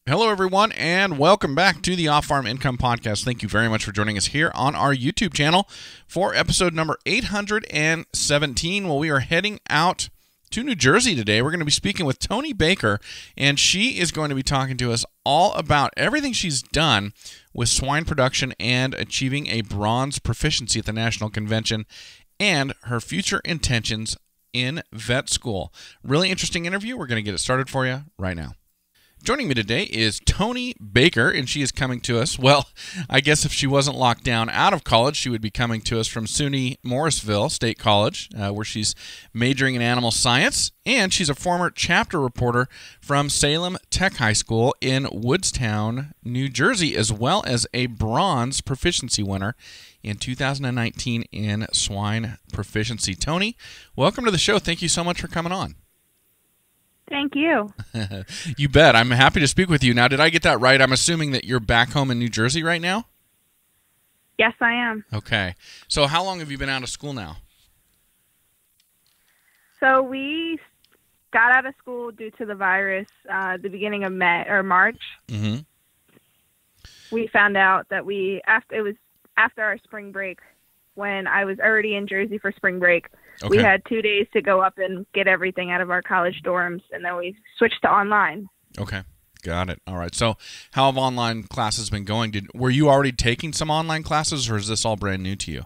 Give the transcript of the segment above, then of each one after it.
Hello, everyone, and welcome back to the Off-Farm Income Podcast. Thank you very much for joining us here on our YouTube channel for episode number 817. Well, we are heading out to New Jersey today. We're going to be speaking with Toni Baker, and she is going to be talking to us all about everything she's done with swine production and achieving a bronze proficiency at the National Convention and her future intentions in vet school. Really interesting interview. We're going to get it started for you right now. Joining me today is Toni Baker, and she is coming to us, well, I guess if she wasn't locked down out of college, she would be coming to us from SUNY Morrisville State College, where she's majoring in animal science, and she's a former chapter reporter from Salem Tech High School in Woodstown, New Jersey, as well as a bronze proficiency winner in 2019 in swine proficiency. Toni, welcome to the show. Thank you so much for coming on. Thank you. You bet. I'm happy to speak with you. Now, did I get that right? I'm assuming that you're back home in New Jersey right now? Yes, I am. Okay. So how long have you been out of school now? So we got out of school due to the virus the beginning of March. Mm-hmm. We found out that it was after our spring break when I was already in Jersey for spring break. Okay. We had 2 days to go up and get everything out of our college dorms, and then we switched to online. Okay. Got it. All right. So how have online classes been going? Were you already taking some online classes, or is this all brand new to you?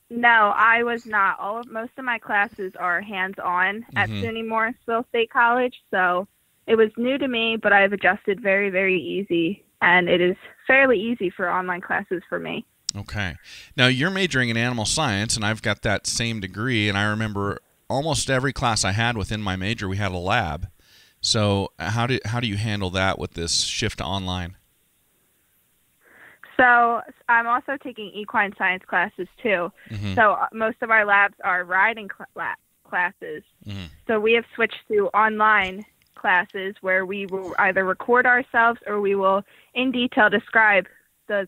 No, I was not. Most of my classes are hands-on at SUNY Morrisville State College, so it was new to me, but I've adjusted very, very easy, and it is fairly easy for online classes for me. Okay. Now, you're majoring in animal science, and I've got that same degree, and I remember almost every class I had within my major, we had a lab. So how do you handle that with this shift to online? So I'm also taking equine science classes, too. Mm-hmm. So most of our labs are riding classes. Mm-hmm. So we have switched to online classes where we will either record ourselves or we will in detail describe the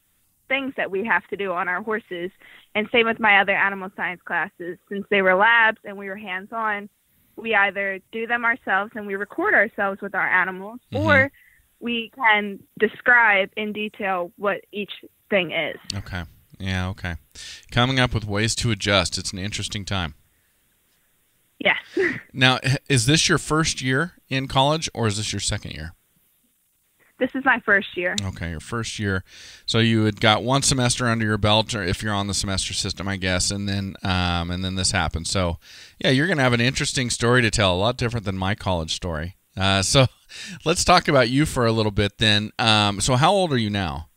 things that we have to do on our horses. And same with my other animal science classes. Since they were labs and we were hands-on, we either do them ourselves and we record ourselves with our animals, or we can describe in detail what each thing is. Okay. Yeah, okay. Coming up with ways to adjust. It's an interesting time. Yes. Now, is this your first year in college, or is this your second year? This is my first year. Okay, your first year. So you had got one semester under your belt, or if you're on the semester system, I guess, and then this happened. So, yeah, you're going to have an interesting story to tell, a lot different than my college story. So let's talk about you for a little bit then. So how old are you now?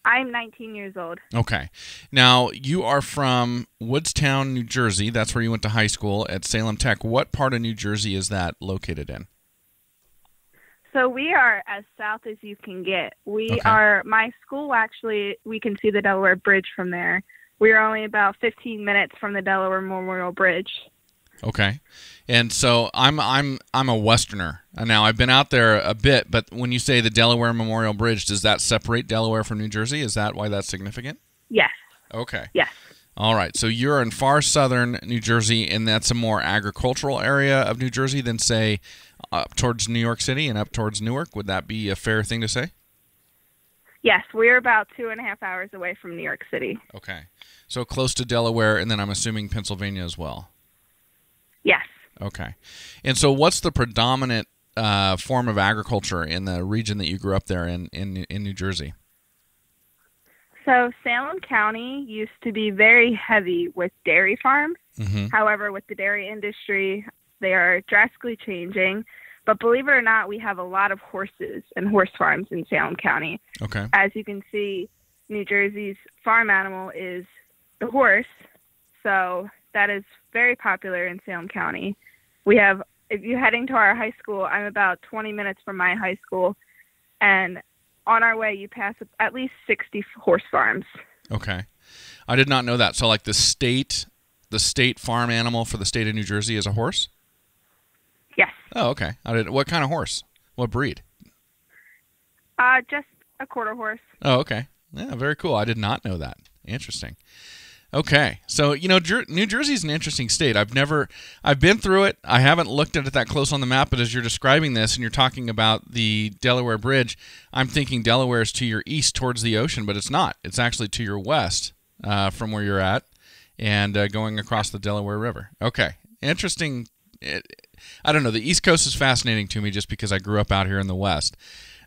I'm 19 years old. Okay. Now, you are from Woodstown, New Jersey. That's where you went to high school at Salem Tech. What part of New Jersey is that located in? So we are as south as you can get. Okay. My school actually, we can see the Delaware Bridge from there. We are only about 15 minutes from the Delaware Memorial Bridge. Okay. And so I'm a Westerner. Now, I've been out there a bit, but when you say the Delaware Memorial Bridge, does that separate Delaware from New Jersey? Is that why that's significant? Yes. Okay. Yes. All right. So you're in far southern New Jersey, and that's a more agricultural area of New Jersey than, say, up towards New York City and up towards Newark. Would that be a fair thing to say? Yes. We're about 2.5 hours away from New York City. Okay. So close to Delaware, and then I'm assuming Pennsylvania as well. Yes. Okay. And so what's the predominant form of agriculture in the region that you grew up there in New Jersey? So Salem County used to be very heavy with dairy farms. Mm-hmm. However, with the dairy industry, they are drastically changing. But believe it or not, we have a lot of horses and horse farms in Salem County. Okay. As you can see, New Jersey's farm animal is the horse. So that is very popular in Salem County. We have, if you're heading to our high school, I'm about 20 minutes from my high school, and on our way you pass at least 60 horse farms. Okay. I did not know that. So like the state farm animal for the state of New Jersey is a horse? Yes. Oh, okay. What kind of horse? What breed? Just a quarter horse. Oh, okay. Yeah, very cool. I did not know that. Interesting. Okay, so New Jersey's an interesting state. I've been through it. I haven't looked at it that close on the map, but as you're describing this and you're talking about the Delaware Bridge, I'm thinking Delaware is to your east towards the ocean, but it's not. It's actually to your west from where you're at, and going across the Delaware River. Okay, interesting. I don't know. The East Coast is fascinating to me just because I grew up out here in the West.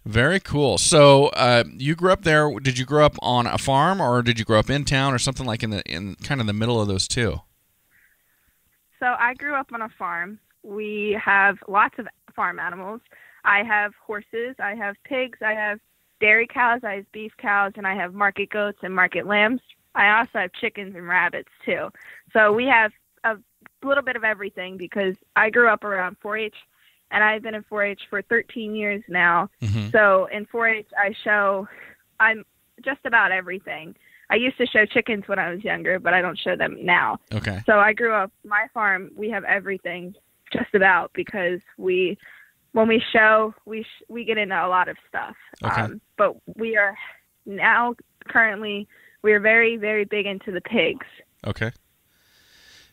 Very cool. So you grew up there. Did you grow up on a farm, or did you grow up in town, or something like in kind of the middle of those two? So I grew up on a farm. We have lots of farm animals. I have horses. I have pigs. I have dairy cows. I have beef cows, and I have market goats and market lambs. I also have chickens and rabbits too. So we have a little bit of everything because I grew up around 4-H. And I've been in 4-H for 13 years now. Mm-hmm. So in 4-H, I'm just about everything. I used to show chickens when I was younger, but I don't show them now. Okay. So I grew up, my farm, we have everything just about because when we show, we get into a lot of stuff. Okay. But we are now currently, we are very, very big into the pigs. Okay.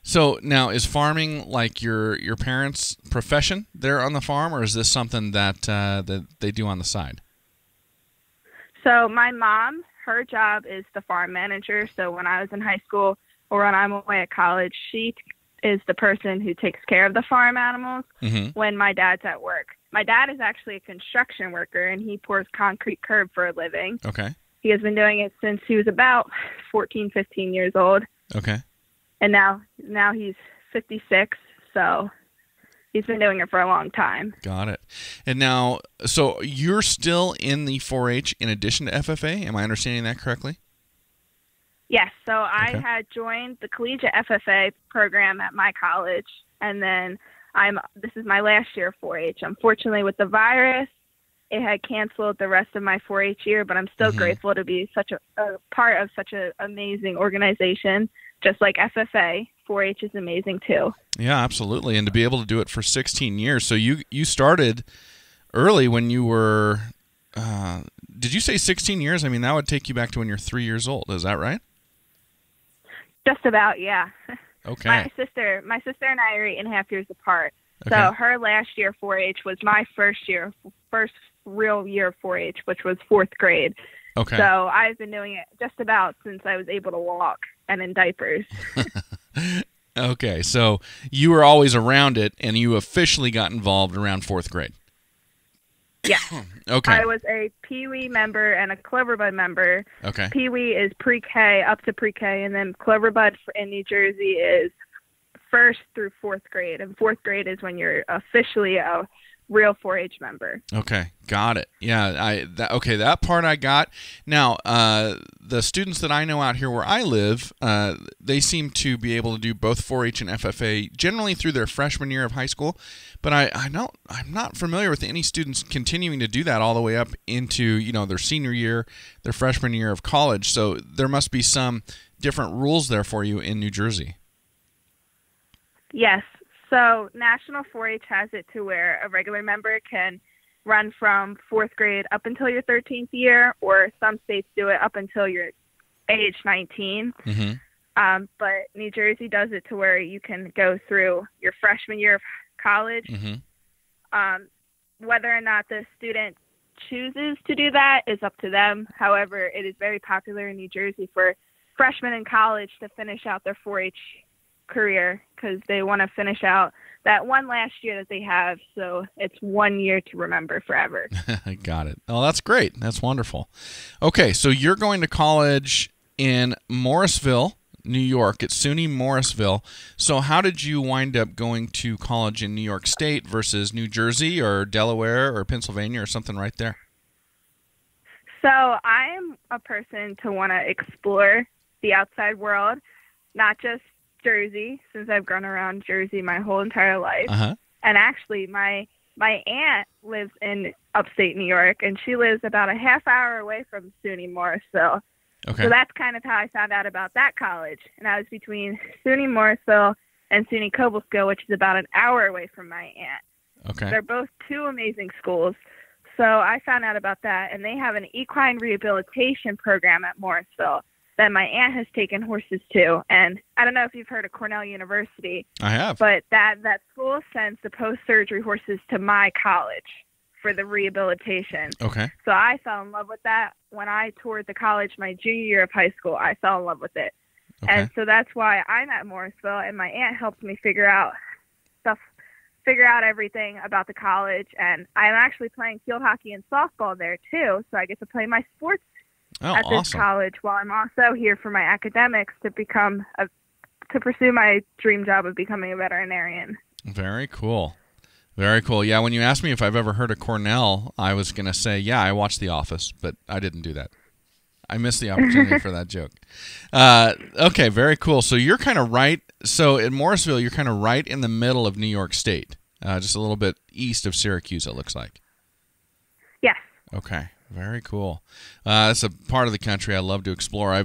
So now, is farming like your parents' profession there on the farm, or is this something that they do on the side? So my mom, her job is the farm manager. So when I was in high school or when I'm away at college, she is the person who takes care of the farm animals when my dad's at work. My dad is actually a construction worker, and he pours concrete curb for a living. Okay. He has been doing it since he was about 14, 15 years old. Okay. And now he's 56, so he's been doing it for a long time. Got it. And now, so you're still in the 4-H in addition to FFA? Am I understanding that correctly? Yes. So I had joined the collegiate FFA program at my college, and then this is my last year of 4-H. Unfortunately, with the virus, it had canceled the rest of my 4-H year, but I'm still grateful to be such a part of such an amazing organization. Just like FFA, 4-H is amazing too. Yeah, absolutely. And to be able to do it for 16 years. So you started early when you were, did you say 16 years? I mean, that would take you back to when you're 3 years old. Is that right? Just about, yeah. Okay. My sister and I are 8.5 years apart. Okay. So her last year of 4-H was my first real year of 4-H, which was 4th grade. Okay. So I've been doing it just about since I was able to walk and in diapers. Okay, so you were always around it, and you officially got involved around 4th grade. Yeah. Okay. I was a Pee-wee member and a Cloverbud member. Okay. Pee-wee is pre-K, up to pre-K, and then Cloverbud in New Jersey is 1st through 4th grade, and 4th grade is when you're officially a real 4-H member. Okay, got it. Yeah, that part I got. Now, the students that I know out here where I live, they seem to be able to do both 4-H and FFA generally through their freshman year of high school, but I'm not familiar with any students continuing to do that all the way up into their senior year, their freshman year of college. So there must be some different rules there for you in New Jersey. Yes. So National 4-H has it to where a regular member can run from 4th grade up until your 13th year, or some states do it up until you're age 19. But New Jersey does it to where you can go through your freshman year of college. Whether or not the student chooses to do that is up to them. However, it is very popular in New Jersey for freshmen in college to finish out their 4-H career because they want to finish out that one last year that they have, so it's 1 year to remember forever. Got it. Oh, that's great. That's wonderful. Okay, so you're going to college in Morrisville, New York, at SUNY Morrisville. So how did you wind up going to college in New York State versus New Jersey or Delaware or Pennsylvania or something right there? So I am a person to want to explore the outside world, not just Jersey, since I've grown around Jersey my whole entire life. And actually, my aunt lives in upstate New York, and she lives about a half hour away from SUNY Morrisville. Okay. So that's kind of how I found out about that college. And I was between SUNY Morrisville and SUNY Cobleskill, which is about an hour away from my aunt. Okay. They're both two amazing schools. So I found out about that, and they have an equine rehabilitation program at Morrisville. that my aunt has taken horses to. And I don't know if you've heard of Cornell University. I have. But that school sends the post-surgery horses to my college for the rehabilitation. Okay. So I fell in love with that. When I toured the college my junior year of high school, I fell in love with it. Okay. And so that's why I'm at Morrisville, and my aunt helped me figure out everything about the college. And I'm actually playing field hockey and softball there too, so I get to play my sports at this college while I'm also here for my academics to pursue my dream job of becoming a veterinarian. Very cool. Very cool. Yeah, when you asked me if I've ever heard of Cornell, I was going to say, yeah, I watched The Office, but I didn't do that. I missed the opportunity for that joke. Okay, very cool. So you're kind of right. So in Morrisville, you're kind of right in the middle of New York State, just a little bit east of Syracuse, it looks like. Yes. Okay, very cool. That's a part of the country I love to explore.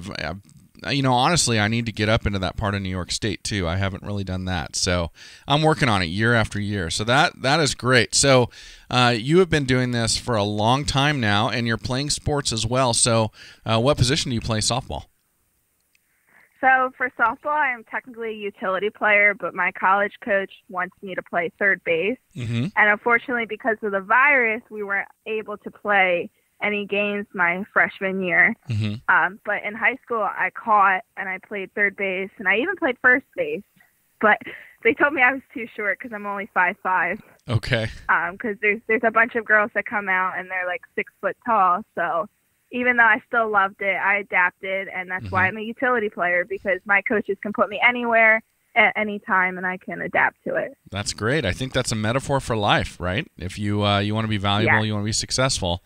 Honestly, I need to get up into that part of New York State too. I haven't really done that, so I'm working on it year after year. So that is great. So you have been doing this for a long time now, and you're playing sports as well. So what position do you play softball? So for softball, I'm technically a utility player, but my college coach wants me to play third base. Mm-hmm. And unfortunately, because of the virus, we weren't able to play any games my freshman year. Mm-hmm. But in high school, I caught and I played third base, and I even played first base. But they told me I was too short because I'm only 5'5". Okay. Because there's a bunch of girls that come out and they're like 6 foot tall. So even though I still loved it, I adapted, and that's why I'm a utility player, because my coaches can put me anywhere at any time, and I can adapt to it. That's great. I think that's a metaphor for life, right? If you want to be valuable, you want to be successful,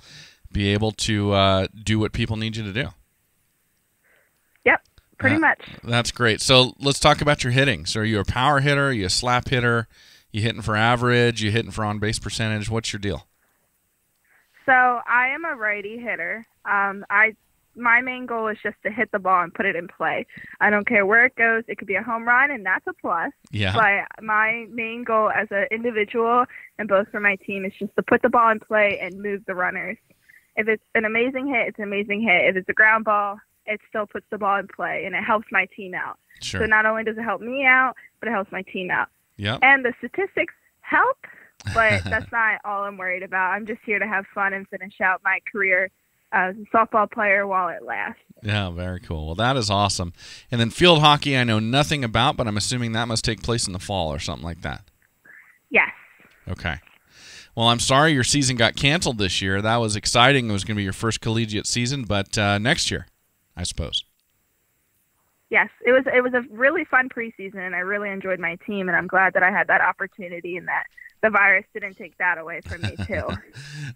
be able to do what people need you to do. Yep, pretty much. That's great. So let's talk about your hitting. So are you a power hitter? Are you a slap hitter? You hitting for average? You hitting for on-base percentage? What's your deal? So I am a righty hitter. My main goal is just to hit the ball and put it in play. I don't care where it goes. It could be a home run, and that's a plus. Yeah. But my main goal as an individual and both for my team is just to put the ball in play and move the runners. If it's an amazing hit, it's an amazing hit. If it's a ground ball, it still puts the ball in play, and it helps my team out. Sure. So not only does it help me out, but it helps my team out. Yep. And the statistics help, but that's not all I'm worried about. I'm just here to have fun and finish out my career as a softball player while it lasts. Yeah, very cool. Well, that is awesome. And then field hockey I know nothing about, but I'm assuming that must take place in the fall or something like that. Yes. Okay. Well, I'm sorry your season got canceled this year. That was exciting. It was going to be your first collegiate season, but next year, I suppose. Yes, it was a really fun preseason, and I really enjoyed my team, and I'm glad that I had that opportunity and that the virus didn't take that away from me, too.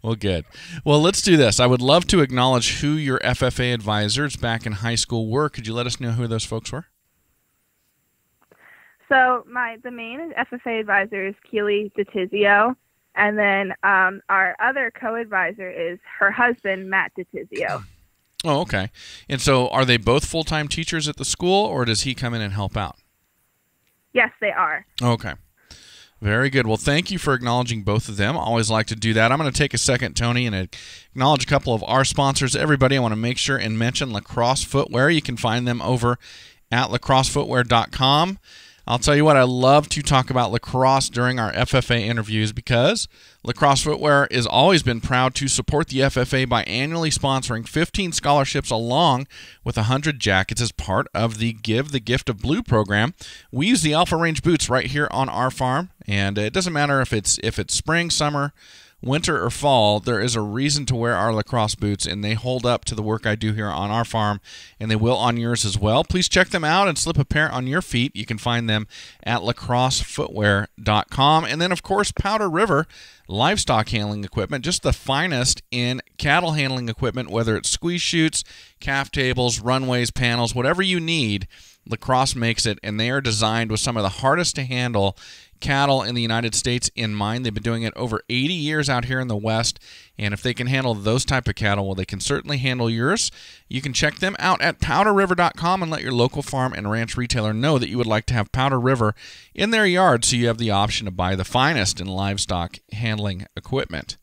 Well, good. Well, let's do this. I would love to acknowledge who your FFA advisors back in high school were. Could you let us know who those folks were? So the main FFA advisor is Keely DeTizio, and then our other co-advisor is her husband, Matt DeTizio. Oh, okay. And so are they both full-time teachers at the school, or does he come in and help out? Yes, they are. Okay. Very good. Well, thank you for acknowledging both of them. I always like to do that. I'm going to take a second, Toni, and acknowledge a couple of our sponsors. Everybody, I want to make sure and mention Lacrosse Footwear. You can find them over at lacrossefootwear.com. I'll tell you what, I love to talk about lacrosse during our FFA interviews because Lacrosse Footwear has always been proud to support the FFA by annually sponsoring 15 scholarships along with 100 jackets as part of the Give the Gift of Blue program. We use the Alpha Range boots right here on our farm, and it doesn't matter if it's spring, summer, winter, or fall, there is a reason to wear our lacrosse boots, and they hold up to the work I do here on our farm, and they will on yours as well. Please check them out and slip a pair on your feet. You can find them at lacrossefootwear.com. And then, of course, Powder River livestock handling equipment, just the finest in cattle handling equipment, whether it's squeeze chutes, calf tables, runways, panels, whatever you need, Lacrosse makes it, and they are designed with some of the hardest to handle cattle in the United States in mind. They've been doing it over 80 years out here in the West, and if they can handle those type of cattle, well, they can certainly handle yours. You can check them out at powderriver.com and let your local farm and ranch retailer know that you would like to have Powder River in their yard so you have the option to buy the finest in livestock handling equipment.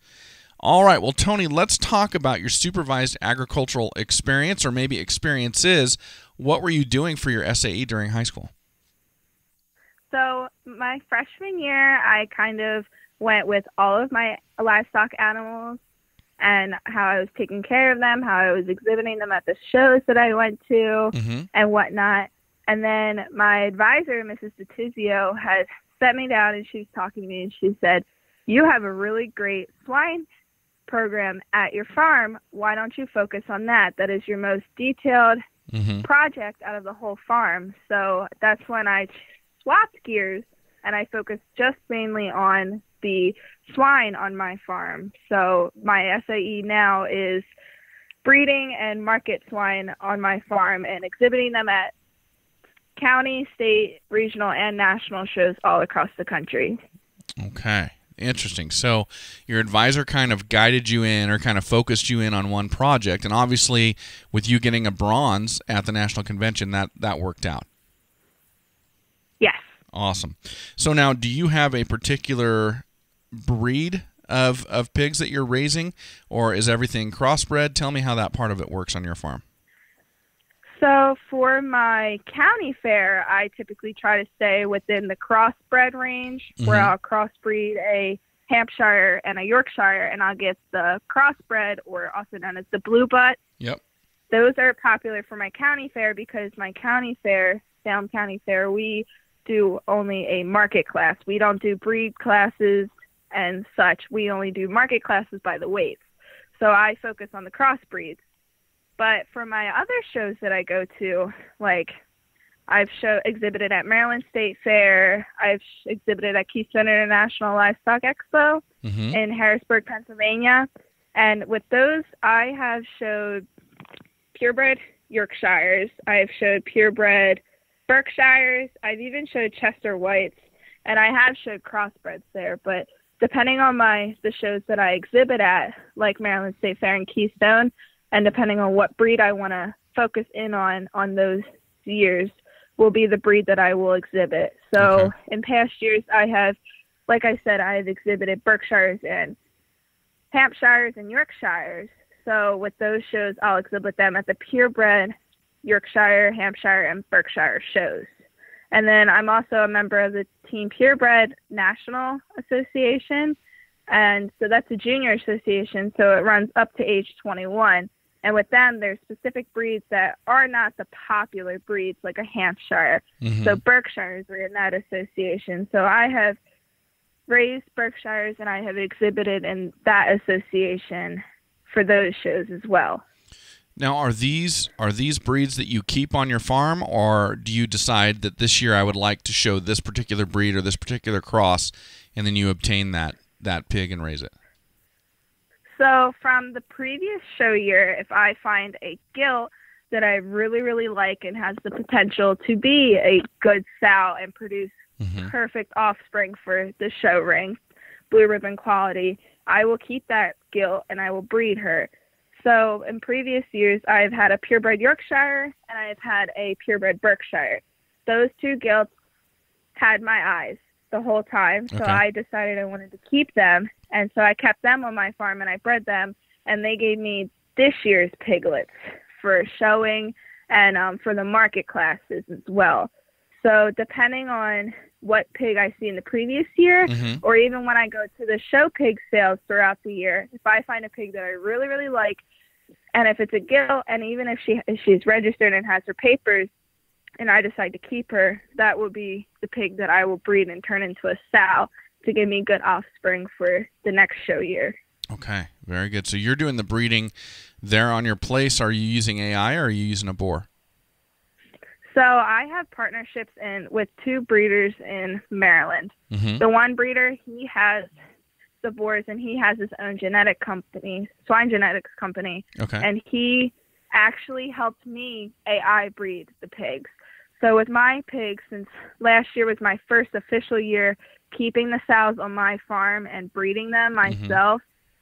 All right. Well, Toni, let's talk about your supervised agricultural experience, or maybe experiences. What were you doing for your SAE during high school? So my freshman year, I kind of went with all of my livestock animals and how I was taking care of them, how I was exhibiting them at the shows that I went to and whatnot. And then my advisor, Mrs. DeTizio, had set me down and she was talking to me and she said, "You have a really great swine program at your farm. Why don't you focus on that? That is your most detailed project out of the whole farm." So that's when I swapped gears and I focused just mainly on the swine on my farm. So my SAE now is breeding and market swine on my farm and exhibiting them at county, state, regional, and national shows all across the country. Okay. Interesting. So your advisor kind of guided you in, or kind of focused you in on one project, and obviously with you getting a bronze at the national convention, that worked out. Yes. Awesome. So now, do you have a particular breed of pigs that you're raising, or is everything crossbred? Tell me how that part of it works on your farm. So for my county fair, I typically try to stay within the crossbred range, where I'll crossbreed a Hampshire and a Yorkshire, and I'll get the crossbred, or also known as the blue butt. Yep. Those are popular for my county fair because my county fair, Salem County Fair, we do only a market class. We don't do breed classes and such. We only do market classes by the weights. So I focus on the crossbreeds. But for my other shows that I go to, like I've exhibited at Maryland State Fair, I've exhibited at Keystone International Livestock Expo in Harrisburg, Pennsylvania. And with those, I have showed purebred Yorkshires, I've showed purebred Berkshires, I've even showed Chester Whites, and I have showed crossbreds there. But depending on the shows that I exhibit at, like Maryland State Fair and Keystone, and depending on what breed I want to focus in on those years, will be the breed that I will exhibit. So in past years, I have, like I said, I have exhibited Berkshires and Hampshires and Yorkshires. So with those shows, I'll exhibit them at the purebred Yorkshire, Hampshire, and Berkshire shows. And then I'm also a member of the Team Purebred National Association. And so that's a junior association, so it runs up to age 21. And with them, there's specific breeds that are not the popular breeds, like a Hampshire. So Berkshires are in that association. So I have raised Berkshires, and I have exhibited in that association for those shows as well. Now, are these breeds that you keep on your farm, or do you decide that this year I would like to show this particular breed or this particular cross, and then you obtain that pig and raise it? So from the previous show year, if I find a gilt that I really, really like and has the potential to be a good sow and produce perfect offspring for the show ring, blue ribbon quality, I will keep that gilt and I will breed her. So in previous years, I've had a purebred Yorkshire and I've had a purebred Berkshire. Those two gilts had my eyes the whole time, so I decided I wanted to keep them, and so I kept them on my farm and I bred them, and they gave me this year's piglets for showing and for the market classes as well. So depending on what pig I see in the previous year, or even when I go to the show pig sales throughout the year, if I find a pig that I really, really like, and if it's a gilt, and even if she's registered and has her papers, and I decide to keep her, that will be the pig that I will breed and turn into a sow to give me good offspring for the next show year. Okay, very good. So you're doing the breeding there on your place. Are you using AI or are you using a boar? So I have partnerships with two breeders in Maryland. The one breeder, he has the boars and he has his own genetic company, swine genetics company. And he actually helped me AI breed the pigs. So with my pigs, since last year was my first official year keeping the sows on my farm and breeding them myself,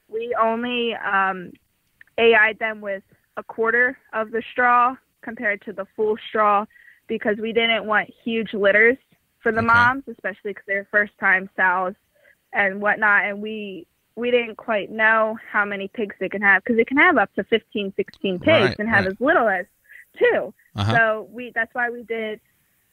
we only AI'd them with a quarter of the straw compared to the full straw because we didn't want huge litters for the moms, especially because they're first-time sows and whatnot. And we we didn't quite know how many pigs they can have, because they can have up to 15, 16 pigs and have as little as 2. So that's why we did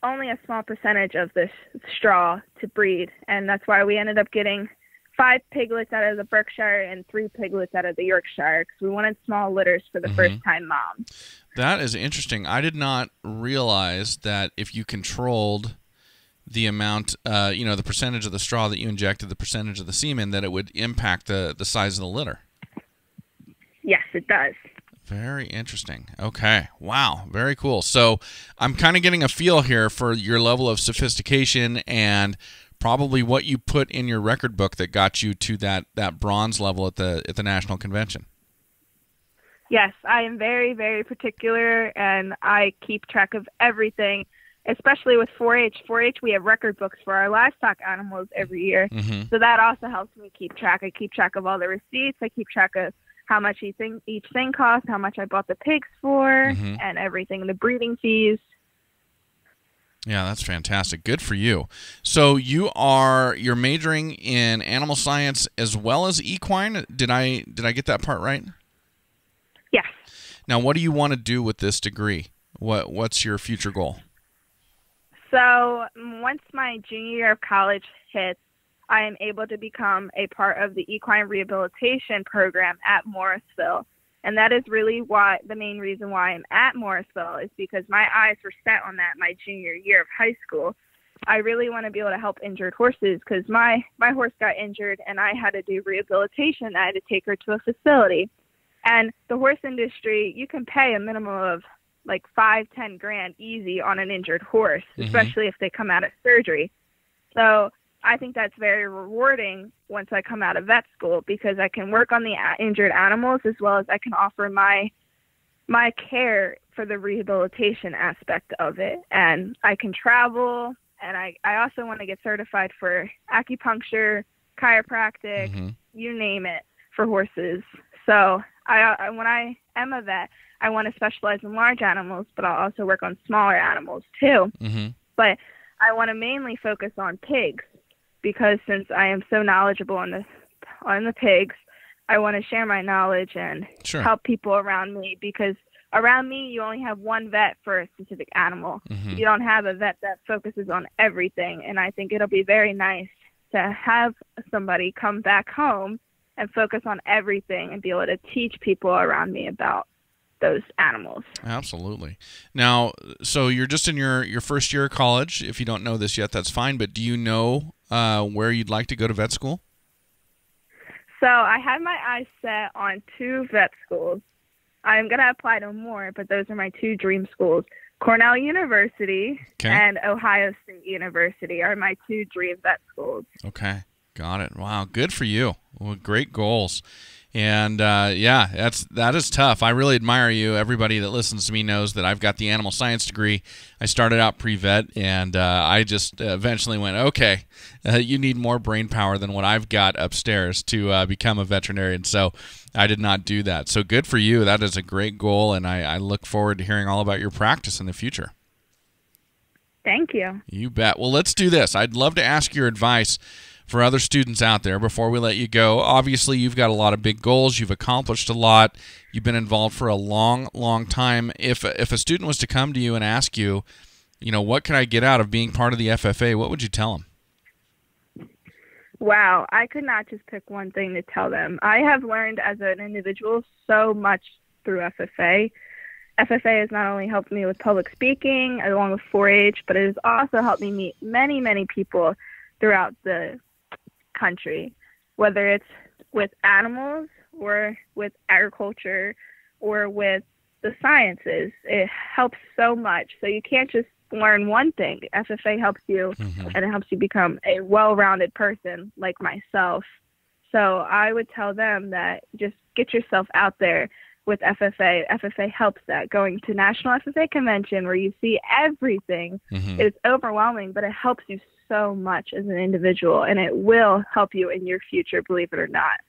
only a small percentage of this straw to breed, and that's why we ended up getting 5 piglets out of the Berkshire and 3 piglets out of the Yorkshire, because we wanted small litters for the first-time moms. That is interesting. I did not realize that if you controlled the amount, the percentage of the straw that you injected, the percentage of the semen, that it would impact the size of the litter. Yes, it does. Very interesting. Okay. Wow. Very cool. So I'm kind of getting a feel here for your level of sophistication and probably what you put in your record book that got you to that bronze level at the national convention. Yes, I am very, very particular, and I keep track of everything, especially with 4-H. 4-H, we have record books for our livestock animals every year. So that also helps me keep track. I keep track of all the receipts. I keep track of how much each thing costs, how much I bought the pigs for, and everything, the breeding fees. Yeah, that's fantastic. Good for you. So you're majoring in animal science as well as equine. Did I get that part right? Yes. Now, what do you want to do with this degree? What's your future goal? So once my junior year of college hits, I am able to become a part of the equine rehabilitation program at Morrisville. And that is really the main reason why I'm at Morrisville, is because my eyes were set on that my junior year of high school. I really want to be able to help injured horses, because my horse got injured and I had to do rehabilitation. I had to take her to a facility. And the horse industry, you can pay a minimum of like $5-10 grand easy on an injured horse, especially if they come out of surgery. So I think that's very rewarding once I come out of vet school, because I can work on the injured animals as well as I can offer my care for the rehabilitation aspect of it. And I can travel, and I also want to get certified for acupuncture, chiropractic, you name it, for horses. So when I am a vet, I want to specialize in large animals, but I'll also work on smaller animals too. But I want to mainly focus on pigs, because since I am so knowledgeable on the pigs, I want to share my knowledge and help people around me, because around me you only have one vet for a specific animal. You don't have a vet that focuses on everything, and I think it'll be very nice to have somebody come back home and focus on everything and be able to teach people around me about those animals. Absolutely. Now, so you're just in your first year of college. If you don't know this yet, that's fine, but do you know where you'd like to go to vet school? So I have my eyes set on 2 vet schools. I'm going to apply to more, but those are my 2 dream schools. Cornell University and Ohio State University are my 2 dream vet schools. Okay. Got it. Wow. Good for you. Well, great goals. And that is tough. I really admire you. Everybody that listens to me knows that I've got the animal science degree. I started out pre-vet, and I just eventually went, okay, you need more brain power than what I've got upstairs to become a veterinarian. So I did not do that. So good for you. That is a great goal, and I look forward to hearing all about your practice in the future. Thank you. You bet. Well, let's do this. I'd love to ask your advice for other students out there before we let you go. Obviously, you've got a lot of big goals. You've accomplished a lot. You've been involved for a long, long time. If a student was to come to you and ask you, what can I get out of being part of the FFA, what would you tell them? Wow, I could not just pick one thing to tell them. I have learned as an individual so much through FFA. FFA has not only helped me with public speaking along with 4-H, but it has also helped me meet many, many people throughout the country, whether it's with animals or with agriculture or with the sciences. It helps so much. So you can't just learn one thing. FFA helps you, and it helps you become a well-rounded person like myself. So I would tell them that just get yourself out there with FFA. FFA helps that. Going to National FFA Convention where you see everything, it's overwhelming, but it helps you so much as an individual, and it will help you in your future, believe it or not.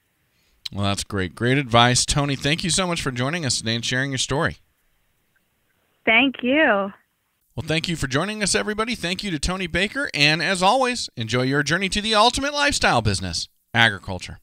Well, that's great. Great advice. Toni, thank you so much for joining us today and sharing your story. Thank you. Well, thank you for joining us, everybody. Thank you to Toni Baker, and as always, enjoy your journey to the ultimate lifestyle business, agriculture.